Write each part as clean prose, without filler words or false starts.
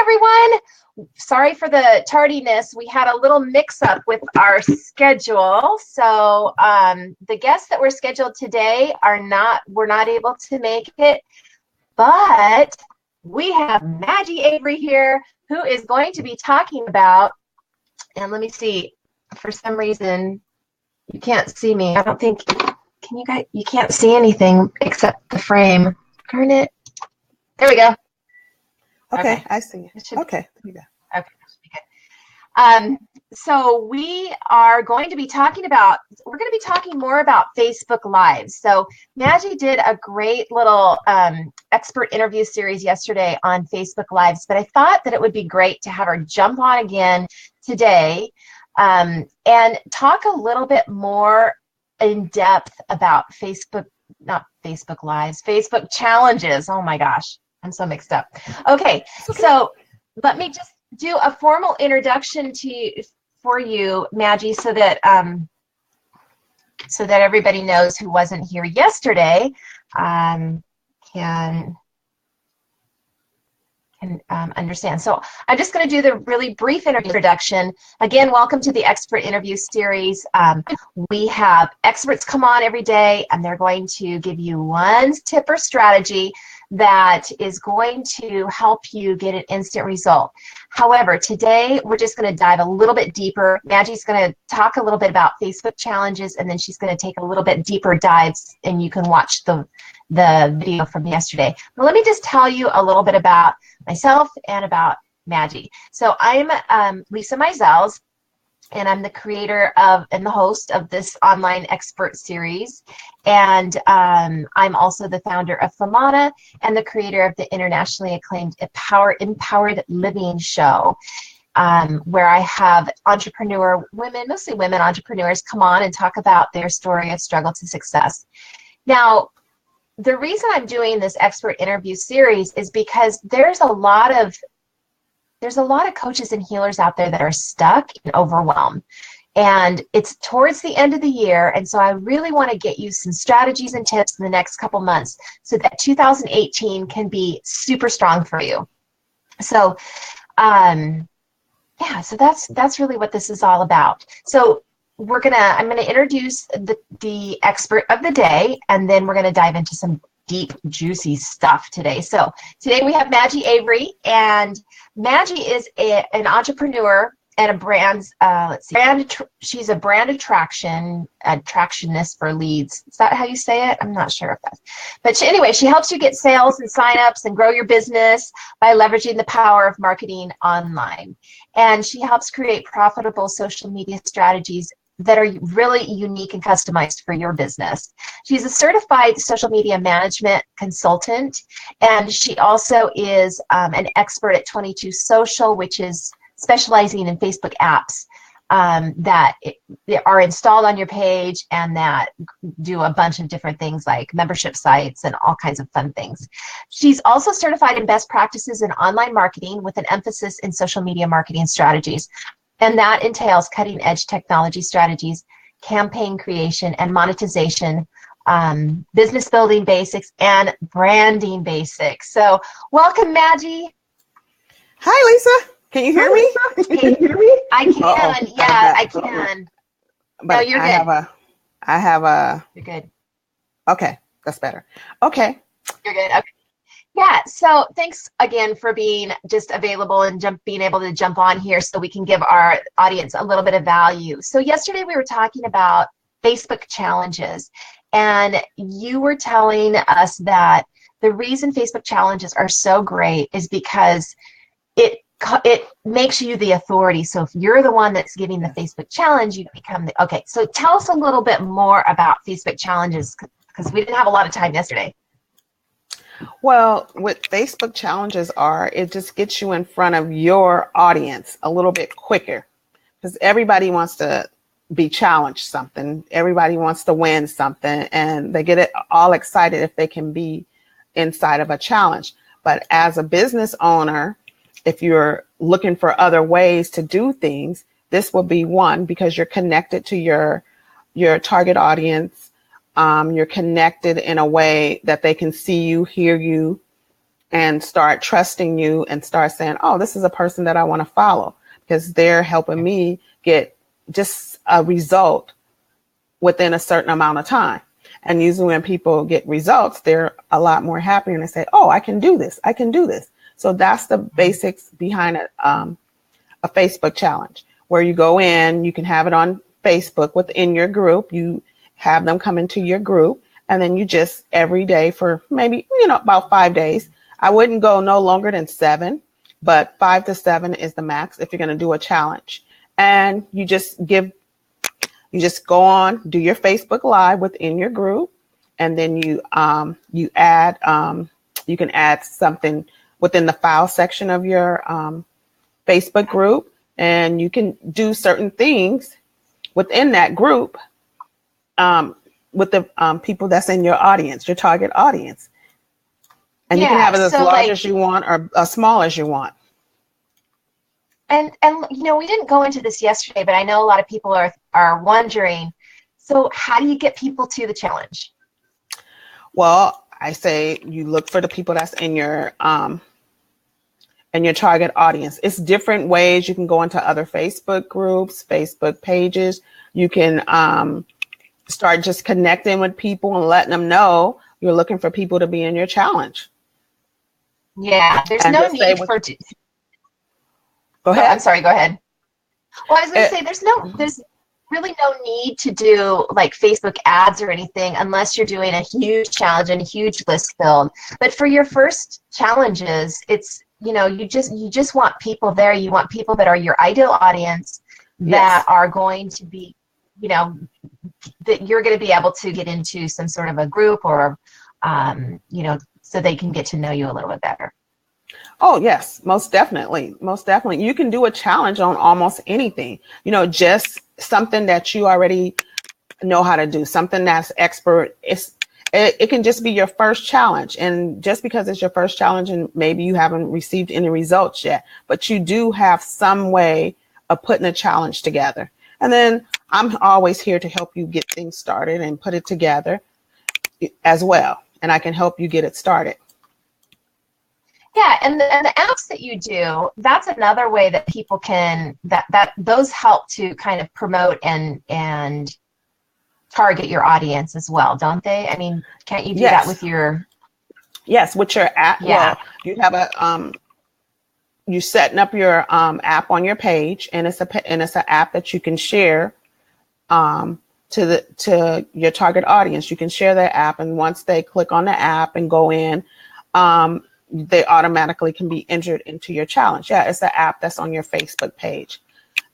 everyone. Sorry for the tardiness. We had a little mix-up with our schedule. So the guests that were scheduled today were not able to make it, but we have Madgie Avery here, who is going to be talking about, and let me see, for some reason, you can't see me. I don't think, can you guys, you can't see anything except the frame. Turn it. There we go. Okay, I see you. Okay, there you go. Okay, that should be good. So we are going to be talking more about Facebook Lives. So Madgie did a great little expert interview series yesterday on Facebook Lives, but I thought that it would be great to have her jump on again today and talk a little bit more in depth about not Facebook Lives, Facebook challenges. Oh my gosh, I'm so mixed up. Okay, so let me just do a formal introduction for you, Madgie, so that everybody knows who wasn't here yesterday can understand. So I'm just going to do the really brief introduction. Again, welcome to the expert interview series. We have experts come on every day, and they're going to give you one tip or strategy that is going to help you get an instant result. However, today we're just going to dive a little bit deeper. Maggie's going to talk a little bit about Facebook challenges, and then she's going to take a little bit deeper dives, and you can watch the video from yesterday. But let me just tell you a little bit about myself and about Madgie. So I'm Lisa Mizels, and I'm the creator and the host of this online expert series. And I'm also the founder of Famana and the creator of the internationally acclaimed Empowered Living show, where I have mostly women entrepreneurs, come on and talk about their story of struggle to success. Now, the reason I'm doing this expert interview series is because there's a lot of coaches and healers out there that are stuck and overwhelmed. And it's towards the end of the year, and so I really want to get you some strategies and tips in the next couple months so that 2018 can be super strong for you. So, so that's really what this is all about. So I'm gonna introduce the expert of the day, and then we're gonna dive into some deep, juicy stuff today. So today we have Madgie Avery, and Madgie is an entrepreneur and a she's a brand attractionist for leads. Is that how you say it? I'm not sure if that's, but anyway, she helps you get sales and signups and grow your business by leveraging the power of marketing online. And she helps create profitable social media strategies that are really unique and customized for your business. She's a certified social media management consultant, and she also is an expert at 22 Social, which is specializing in Facebook apps that are installed on your page and that do a bunch of different things like membership sites and all kinds of fun things. She's also certified in best practices in online marketing with an emphasis in social media marketing strategies. And that entails cutting-edge technology strategies, campaign creation and monetization, business building basics, and branding basics. So welcome, Madgie. Hi, Lisa. Can you hear me? Can you hear me? I can. Yeah, I can. But no, you're good. You're good. Okay, that's better. Okay. You're good. Okay. Yeah, so thanks again for being just available and being able to jump on here so we can give our audience a little bit of value. So yesterday we were talking about Facebook challenges, and you were telling us that the reason Facebook challenges are so great is because it makes you the authority. So if you're the one that's giving the Facebook challenge, you become okay. So tell us a little bit more about Facebook challenges, because we didn't have a lot of time yesterday. Well, what Facebook challenges it just gets you in front of your audience a little bit quicker, because everybody wants to be challenged something. Everybody wants to win something, and they get all excited if they can be inside of a challenge. But as a business owner, if you're looking for other ways to do things, this will be one, because you're connected to your target audience. You're connected in a way that they can see you, hear you, and start trusting you and start saying, oh, this is a person that I want to follow because they're helping me get just a result within a certain amount of time. And usually when people get results, they're a lot more happy and they say, oh, I can do this. I can do this. So that's the basics behind a Facebook challenge, where you go in, you can have it on Facebook within your group. You have them come into your group, and then you just every day for maybe, about 5 days. I wouldn't go no longer than 7, but 5 to 7 is the max if you're going to do a challenge. And you just go on, do your Facebook Live within your group, and then you add, you can add something within the file section of your Facebook group, and you can do certain things within that group with the people that's in your audience, your target audience. And you can have it as large as you want or as small as you want. And we didn't go into this yesterday, but I know a lot of people are wondering, so how do you get people to the challenge? Well, I say you look for the people that's in your target audience. It's different ways. You can go into other Facebook groups, Facebook pages. You can start just connecting with people and letting them know you're looking for people to be in your challenge. Yeah, there's no need for. Go ahead. I'm sorry. Go ahead. Well, I was going to say there's really no need to do like Facebook ads or anything unless you're doing a huge challenge and a huge list build. But for your first challenges, it's you just want people there. You want people that are your ideal audience that are going to be, that you're going to be able to get into some sort of a group or, so they can get to know you a little bit better. Oh, yes, most definitely. Most definitely. You can do a challenge on almost anything, just something that you already know how to do, something that's expert. It can just be your first challenge. And just because it's your first challenge and maybe you haven't received any results yet, but you do have some way of putting a challenge together. And then I'm always here to help you get things started and put it together as well. And I can help you get it started. Yeah, and the apps that you do, that's another way that people can, that those help to kind of promote and target your audience as well, don't they? I mean, can't you do that with your... Yes, with your app. Yeah. Well, you have you're setting up your app on your page, and it's an app that you can share to your target audience. You can share that app, and once they click on the app and go in, they automatically can be entered into your challenge. Yeah, it's an app that's on your Facebook page.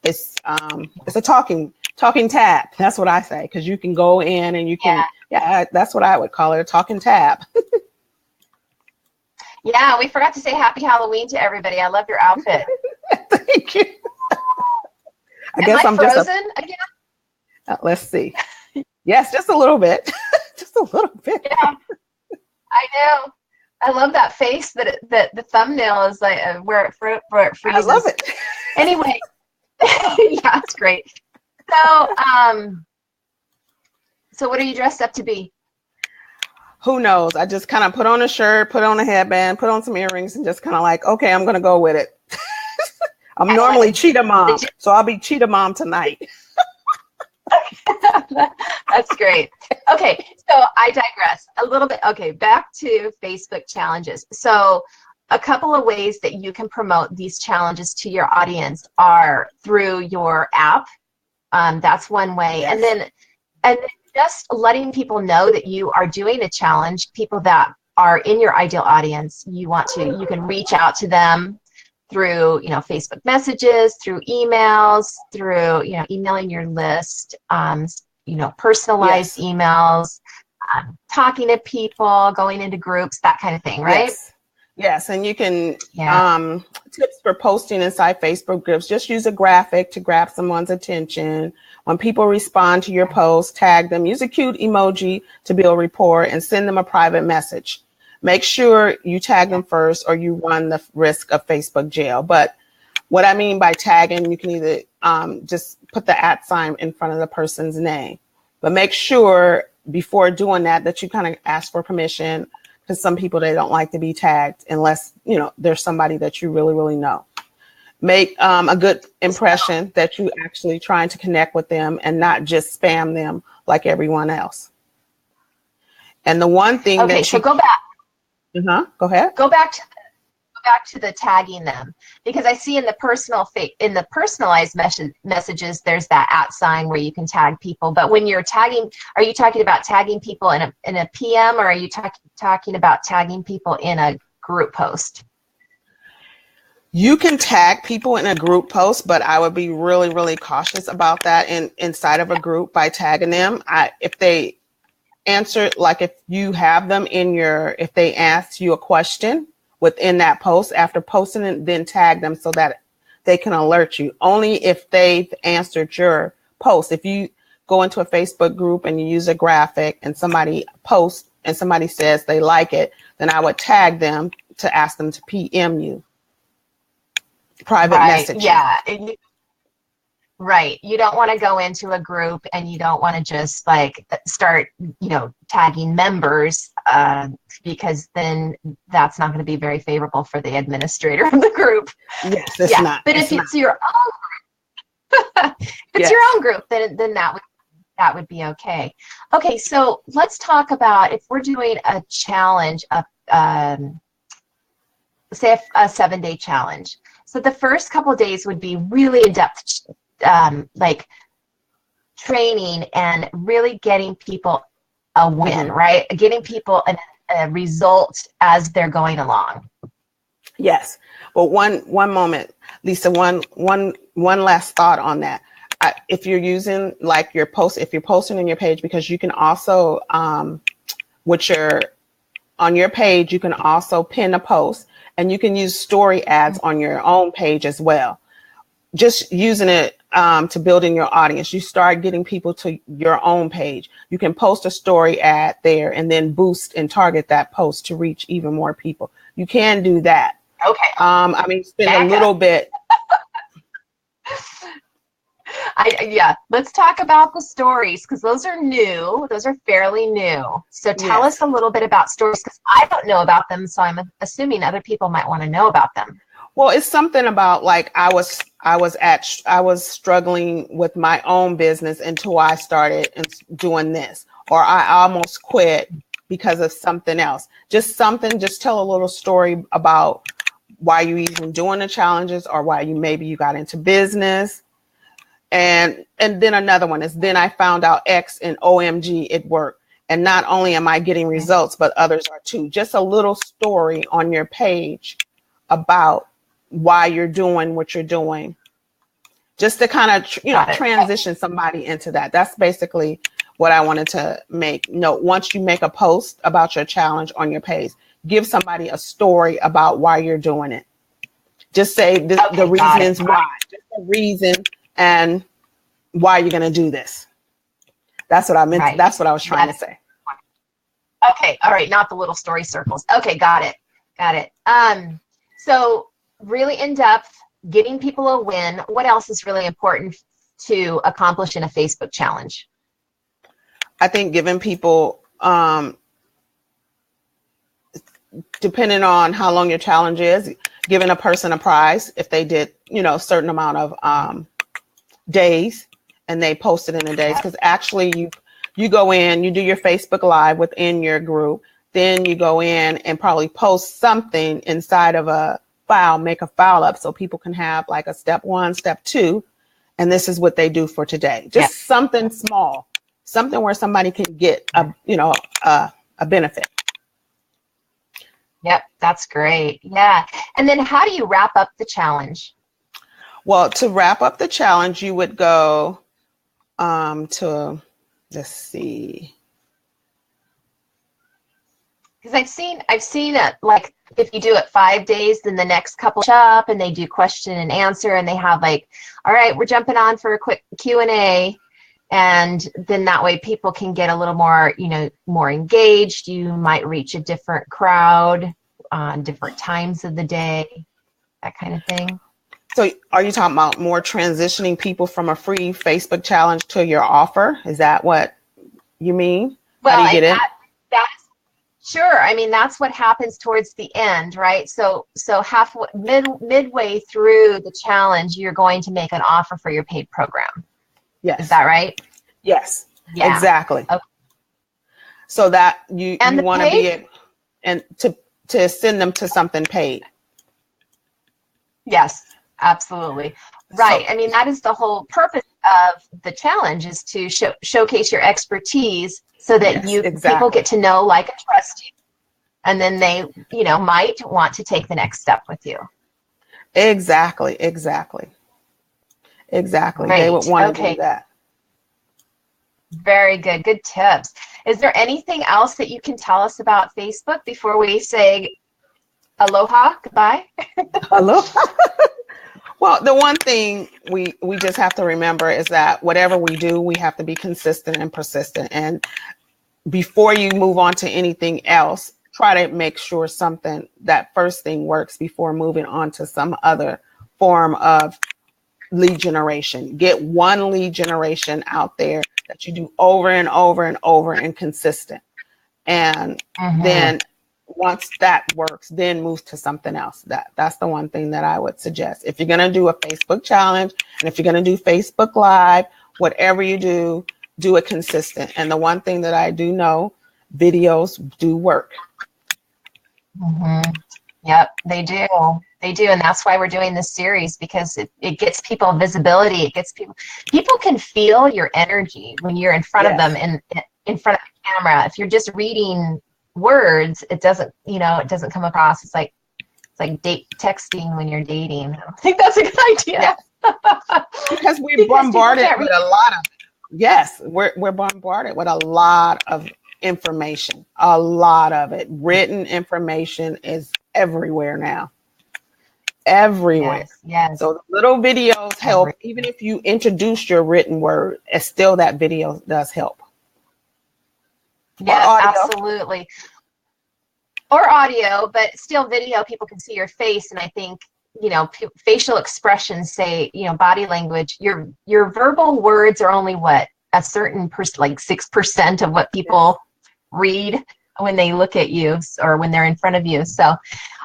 It's a talking tab. That's what I say, because you can go in and you can, that's what I would call it, a talking tab. Yeah, we forgot to say happy Halloween to everybody. I love your outfit. Thank you. I guess I'm frozen just again? Let's see. Yes, just a little bit. Just a little bit. Yeah, I know. I love that face that the thumbnail is like where it freezes. I love it. Anyway, yeah, it's great. So, so what are you dressed up to be? Who knows? I just kind of put on a shirt, put on a headband, put on some earrings, and just kind of like, okay, I'm going to go with it. I'm normally Cheetah Mom, so I'll be Cheetah Mom tonight. That's great. Okay, so I digress a little bit. Okay, back to Facebook challenges. So a couple of ways that you can promote these challenges to your audience are through your app. That's one way. Yes. And then just letting people know that you are doing a challenge, people that are in your ideal audience, you can reach out to them through, Facebook messages, through emails, through, emailing your list, personalized emails, talking to people, going into groups, that kind of thing, right? Yes, and you can, tips for posting inside Facebook groups, just use a graphic to grab someone's attention. When people respond to your post, tag them, use a cute emoji to build rapport, and send them a private message. Make sure you tag them first or you run the risk of Facebook jail. But what I mean by tagging, you can either just put the @ in front of the person's name. But make sure before doing that you kind of ask for permission, because some people, they don't like to be tagged unless, there's somebody that you really, really know. Make a good impression that you actually trying to connect with them and not just spam them like everyone else. And the one thing okay, so go back. Go ahead. Go back to the tagging them, because I see in the personalized messages, there's that @ where you can tag people. But when you're tagging, are you talking about tagging people in a PM, or are you talking about tagging people in a group post? You can tag people in a group post, but I would be really, really cautious about that inside of a group by tagging them. If they answer, like if you have them if they ask you a question within that post, after posting it, then tag them so that they can alert you. Only if they've answered your post. If you go into a Facebook group and you use a graphic and somebody posts and somebody says they like it, then I would tag them to ask them to PM you. Private messaging. Yeah. Right. You don't want to go into a group and you don't want to just like start, tagging members, because then that's not going to be very favorable for the administrator of the group. Yes, it's not. But if it's your own group, your own group, then that would be okay. Okay, so let's talk about if we're doing a challenge, say a 7-day challenge. So the first couple of days would be really in-depth, like training and really getting people a win, right? Getting people a result as they're going along. Yes, but one moment, Lisa. One last thought on that. If you're using like your post, if you're posting on your page, because you can also on your page, you can also pin a post, and you can use story ads on your own page as well. Just using it to build in your audience. You start getting people to your own page. You can post a story ad there and then boost and target that post to reach even more people. You can do that. Okay. Spend a little bit. Let's talk about the stories, because those are new. Those are fairly new. So tell us a little bit about stories, because I don't know about them. So I'm assuming other people might want to know about them. Well, it's something about like I was struggling with my own business until I started doing this, or I almost quit because of something else. Just tell a little story about why you even doing the challenges, or why you got into business. And then another one is, then I found out X, and OMG, it worked. And not only am I getting results, but others are too. Just a little story on your page about why you're doing what you're doing, just to kind of transition somebody into that. That's basically what I wanted to make note. Once you make a post about your challenge on your page, give somebody a story about why you're doing it. Just say the reasons why, just the reason and why you're going to do this. That's what I meant. Right. That's what I was trying to say. Okay. All right. Not the little story circles. Okay. Got it. So really in depth, getting people a win. What else is really important to accomplish in a Facebook challenge? I think giving people, depending on how long your challenge is, giving a person a prize if they did, a certain amount of days, and they posted in the days. Because actually you go in, you do your Facebook Live within your group, then you go in and probably post something inside of a file, make a file up so people can have like a step 1, step 2, and this is what they do for today. Just something small, something where somebody can get a benefit. Yep, that's great. Yeah. And then how do you wrap up the challenge? Well, to wrap up the challenge, you would go to, let's see. Because I've seen it, like if you do it 5 days, then the next couple up and they do question and answer, and they have like, all right, we're jumping on for a quick Q&A. And then that way people can get a little more, more engaged. You might reach a different crowd on different times of the day, that kind of thing. So are you talking about more transitioning people from a free Facebook challenge to your offer? Is that what you mean? Well, how do you get it? Sure. I mean, that's what happens towards the end, right? So midway through the challenge, you're going to make an offer for your paid program. Is Yes. that right? Yes. Yeah. Exactly. Okay. So that you And the want to be paid? it and to send them to something paid. Yes, absolutely. Right. So I mean, that is the whole purpose of the challenge is to showcase your expertise so that yes, people exactly. get to know, like, and trust you. And then they, might want to take the next step with you. Exactly. Exactly. Exactly. They would Great. want to do Okay. that. Very good. Good tips. Is there anything else that you can tell us about Facebook before we say aloha, goodbye? Hello. Well, the one thing we just have to remember is that whatever we do, we have to be consistent and persistent. And before you move on to anything else, try to make sure that first thing works before moving on to some other form of lead generation. Get one lead generation out there that you do over and over and over and consistent. And Mm-hmm. then once that works, then move to something else. That's the one thing that I would suggest. If you're going to do a Facebook challenge and if you're going to do Facebook Live, whatever you do it consistent. And the one thing that I do know, videos do work. Mm-hmm. Yep, they do. They do. And that's why we're doing this series because it gets people visibility. It gets people can feel your energy when you're in front of them Yes. in front of the camera. If you're just reading words, it doesn't come across. It's like date texting when you're dating. I don't think that's a good idea. Yes. Because we're Because people bombarded can't with read. a lot of yes, we're bombarded with a lot of information. A lot of it. Written information is everywhere now. Everywhere. Yes, yes. So the little videos help. Every, Even if you introduce your written word, it's still that video does help. Or yes, audio. absolutely. Or audio, but still video, people can see your face. And I think, facial expressions say, body language, your verbal words are only what? A certain like 6% of what Yes. people read when they look at you or when they're in front of you. So,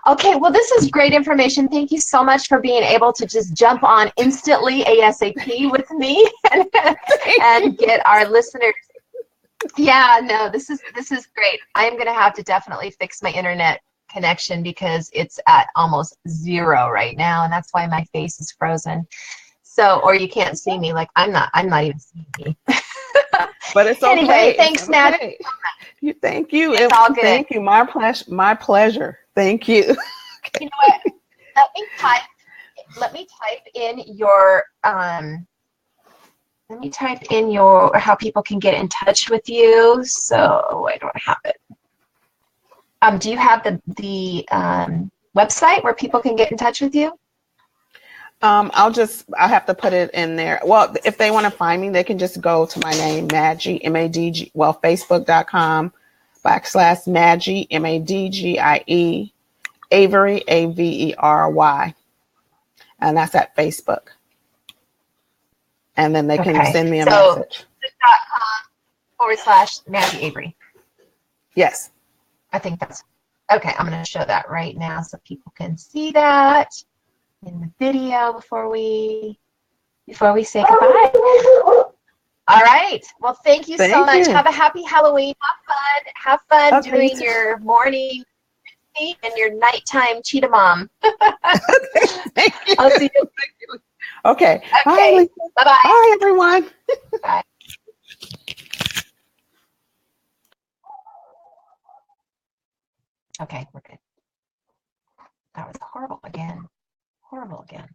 okay, well, this is great information. Thank you so much for being able to just jump on instantly ASAP with me and get our listeners. Yeah, no, this is great. I am going to have to definitely fix my internet connection because it's at almost zero right now, and that's why my face is frozen. So, or you can't see me, like I'm not even seeing me. But it's Anyway, okay. It's thanks, Matt. okay. Thank you. It's all good. Thank you. My pleasure. My pleasure. Thank you. You know what? Let me type in your how people can get in touch with you. So I don't have it. Do you have the website where people can get in touch with you? I'll have to put it in there. Well, if they want to find me, they can just go to my name, Madgie, MADG, Facebook.com/Madgie, MADGIE, Avery, AVERY. And that's at Facebook. And then they can Okay. send me a So message. facebook.com/Madgie Avery. Yes. I think that's okay. I'm going to show that right now so people can see that in the video before we say goodbye. All right. Well, thank you so Thank much. you. Have a happy Halloween. Have fun Okay, doing your morning and your nighttime cheetah mom. Thank you. I'll see you. Okay. Okay. Bye, Lisa. Bye-bye. Bye, everyone. Bye. Okay, we're good. That was horrible again. Horrible again.